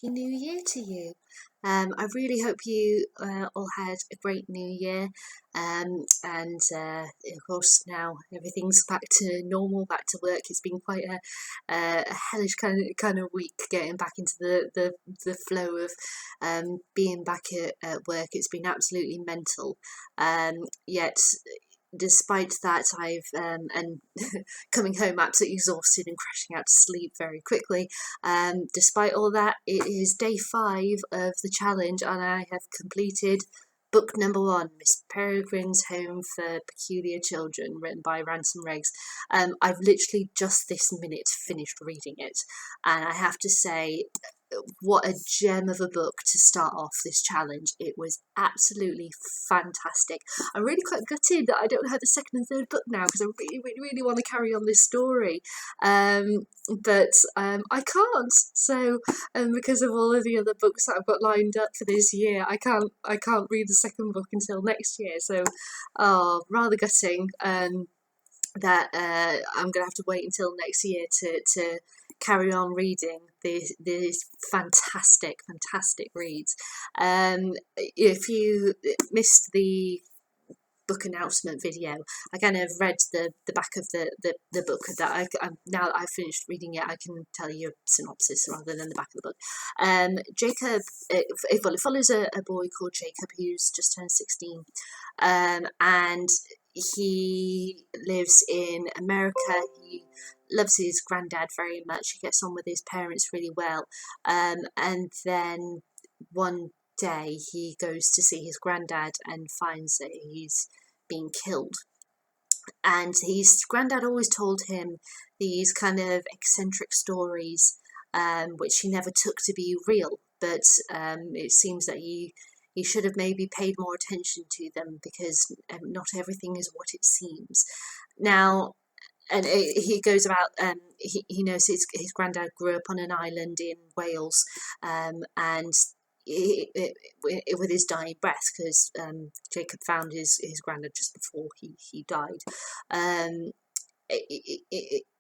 Happy New Year to you. I really hope you all had a great New Year, and of course now everything's back to normal, back to work. It's been quite a hellish kind of week getting back into the flow of being back at work. It's been absolutely mental, yet. Despite that, I've and coming home absolutely exhausted and crashing out to sleep very quickly. Despite all that, it is day 5 of the challenge, and I have completed book number 1, Miss Peregrine's Home for Peculiar Children, written by Ransom Riggs. I've literally just this minute finished reading it, and I have to say, what a gem of a book to start off this challenge. It was absolutely fantastic. I'm really quite gutted that I don't have the second and third book now, because I really want to carry on this story, but I can't. So because of all of the other books that I've got lined up for this year, I can't read the second book until next year. So rather gutting that I'm gonna have to wait until next year to carry on reading these fantastic reads. If you missed the book announcement video, I kind of read the back of the book that now that I've finished reading it, I can tell you a synopsis rather than the back of the book. Jacob, it follows a boy called Jacob who's just turned 16, and he lives in America. He loves his granddad very much. He gets on with his parents really well. And then one day he goes to see his granddad and finds that he's been killed. And his granddad always told him these kind of eccentric stories, which he never took to be real. But it seems that he should have maybe paid more attention to them, because not everything is what it seems. Now, and he goes about, he knows his granddad grew up on an island in Wales, and with his dying breath, because Jacob found his granddad just before he died.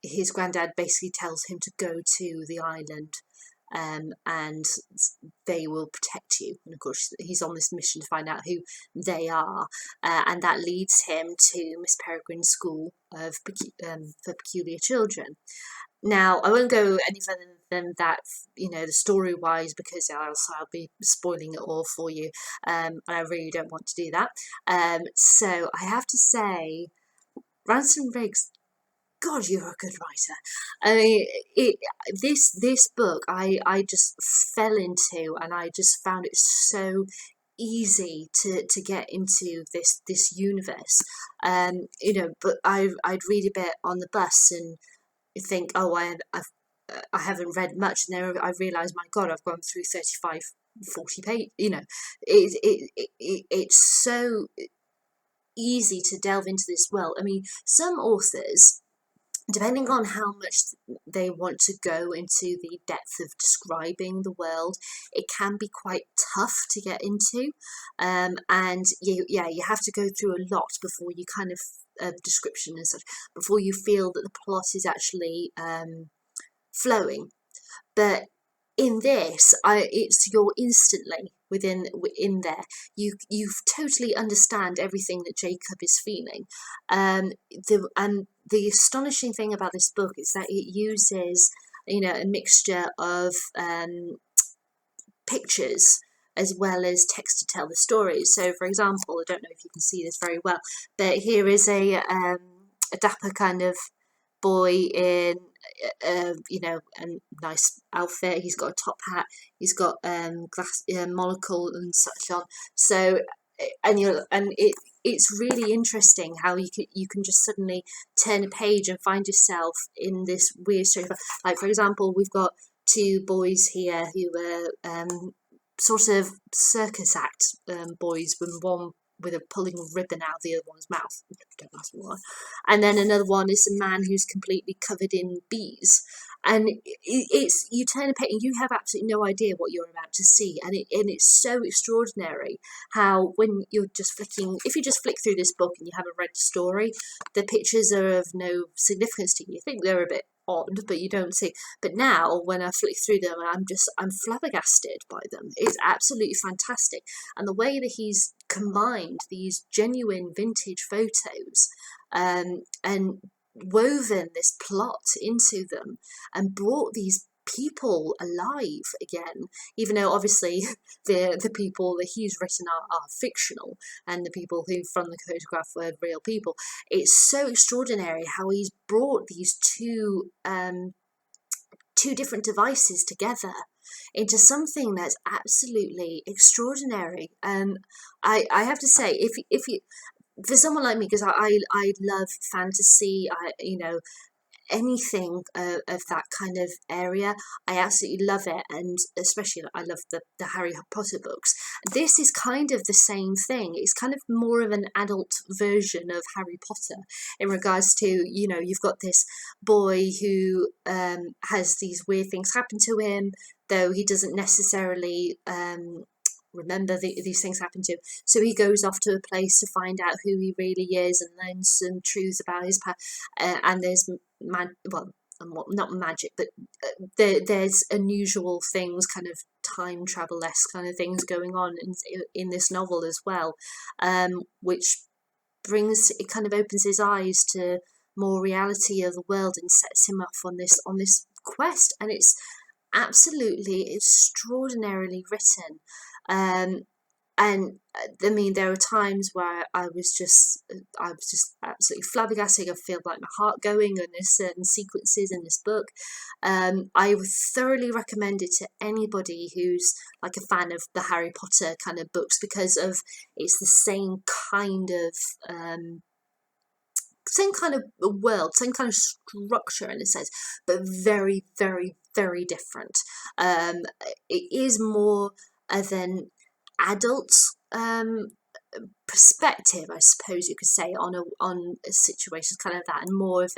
His granddad basically tells him to go to the island, and they will protect you. And of course, he's on this mission to find out who they are, and that leads him to Miss Peregrine's School for Peculiar Children. Now, I won't go any further than that, the story-wise, because else I'll be spoiling it all for you, and I really don't want to do that. So I have to say, Ransom Riggs, God, you're a good writer. I mean, this book, I just fell into, and I just found it so easy to get into this universe. But I'd read a bit on the bus and think, oh, I haven't read much, and then I realised, my God, I've gone through 35, 40 pages. It's so easy to delve into this world. I mean, some authors, depending on how much they want to go into the depth of describing the world, it can be quite tough to get into, and you have to go through a lot before you kind of description and such, before you feel that the plot is actually flowing. But in this, you're instantly within there. You totally understand everything that Jacob is feeling. And the astonishing thing about this book is that it uses, a mixture of pictures as well as text to tell the story. So, for example, I don't know if you can see this very well, but here is a dapper kind of boy in a nice outfit. He's got a top hat. He's got monocle and such on. So, it's really interesting how you can just suddenly turn a page and find yourself in this weird story. Like, for example, we've got 2 boys here who were sort of circus act boys, with one with pulling a ribbon out of the other one's mouth. Don't ask me why. And then another one is a man who's completely covered in bees. And it's you turn a page and you have absolutely no idea what you're about to see, and it's so extraordinary how, when you're just flicking, if you just flick through this book and you haven't read the story, the pictures are of no significance to you. You think they're a bit odd, but you don't see. But now when I flick through them, I'm flabbergasted by them. It's absolutely fantastic, and the way that he's combined these genuine vintage photos, and woven this plot into them, and brought these people alive again, even though obviously the people that he's written are fictional, and the people who from the photograph were real people. It's so extraordinary how he's brought these two different devices together into something that's absolutely extraordinary. I have to say, if you, for someone like me, because I love fantasy, anything of that kind of area, I absolutely love it, and especially I love the Harry Potter books. This is kind of the same thing. It's kind of more of an adult version of Harry Potter in regards to, you've got this boy who has these weird things happen to him, though he doesn't necessarily remember these things happen to him. So he goes off to a place to find out who he really is and learn some truths about his past. And there's not magic, but there's unusual things, kind of time travel-esque kind of things going on in this novel as well, which it kind of opens his eyes to more reality of the world and sets him off on this quest. And it's absolutely extraordinarily written. And I mean, there are times where I was just absolutely flabbergasted. I feel like my heart going, and there's certain sequences in this book. I would thoroughly recommend it to anybody who's like a fan of the Harry Potter kind of books, because it's the same kind of world, same kind of structure in a sense, but very, very, very different. It is more of an adult perspective, I suppose you could say, on a situation kind of that, and more of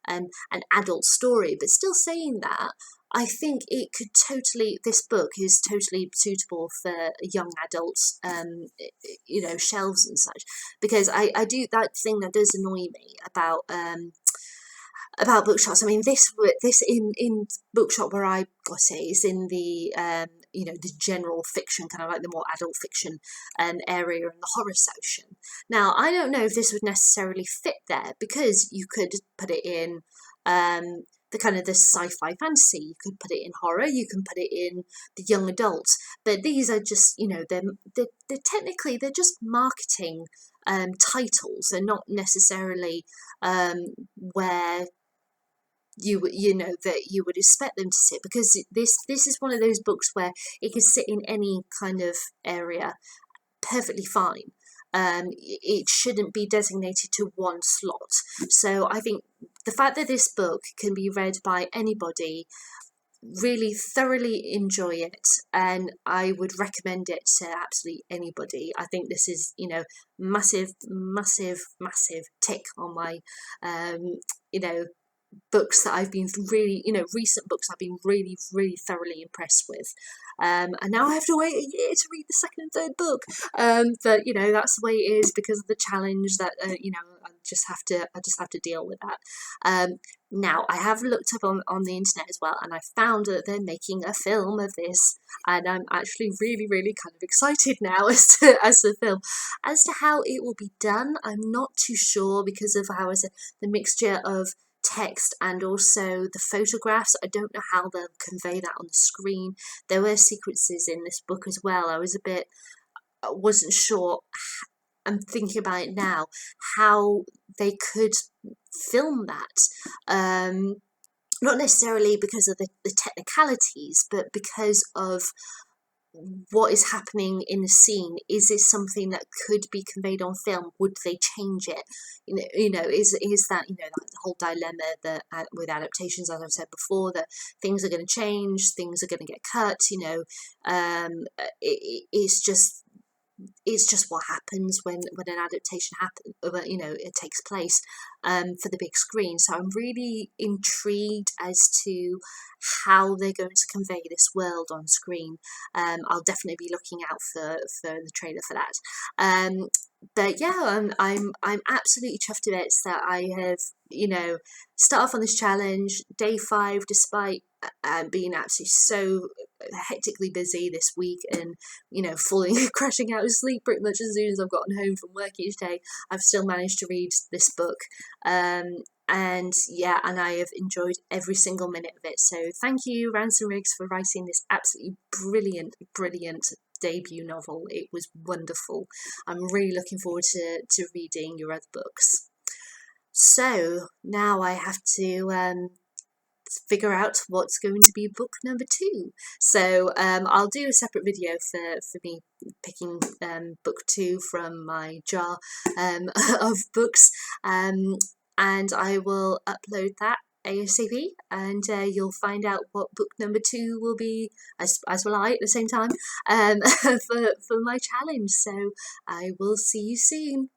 an adult story. But still saying that, I think this book is totally suitable for young adults, shelves and such, because I do that thing that does annoy me about bookshops. I mean, this in bookshop where I got it is in the the general fiction, kind of like the more adult fiction area, in the horror section. Now, I don't know if this would necessarily fit there, because you could put it in the kind of the sci-fi fantasy, you could put it in horror, you can put it in the young adults, but these are just, they're technically, they're just marketing titles. They're not necessarily where that you would expect them to sit, because this is one of those books where it could sit in any kind of area perfectly fine. It shouldn't be designated to one slot. So I think the fact that this book can be read by anybody, really thoroughly enjoy it, and I would recommend it to absolutely anybody. I think this is, massive tick on my books that I've been really, recent books I've been really, really thoroughly impressed with. And now I have to wait a year to read the second and third book. But that's the way it is, because of the challenge that I just have to deal with that. Now, I have looked up on the internet as well, and I found that they're making a film of this, and I'm actually really, really kind of excited now as to the film. As to how it will be done, I'm not too sure, because of how the mixture of text and also the photographs. I don't know how they'll convey that on the screen. There were sequences in this book as well. I wasn't sure. I'm thinking about it now, how they could film that. Not necessarily because of the technicalities, but because of what is happening in the scene. Is it something that could be conveyed on film? Would they change it? Is that that whole dilemma that with adaptations, as I've said before, that things are going to change, things are going to get cut. It's just, it's just what happens when an adaptation happens, it takes place for the big screen. So I'm really intrigued as to how they're going to convey this world on screen. I'll definitely be looking out for the trailer for that. But yeah, I'm absolutely chuffed to bits that I have, start off on this challenge day 5, despite being absolutely so hectically busy this week, and falling crashing out of sleep pretty much as soon as I've gotten home from work each day. I've still managed to read this book, and yeah, and I have enjoyed every single minute of it. So thank you, Ransom Riggs, for writing this absolutely brilliant debut novel. It was wonderful. I'm really looking forward to reading your other books. So now I have to figure out what's going to be book number 2. So I'll do a separate video for me picking book 2 from my jar of books, and I will upload that ASAP, and you'll find out what book number 2 will be, as will I at the same time, for my challenge. So I will see you soon.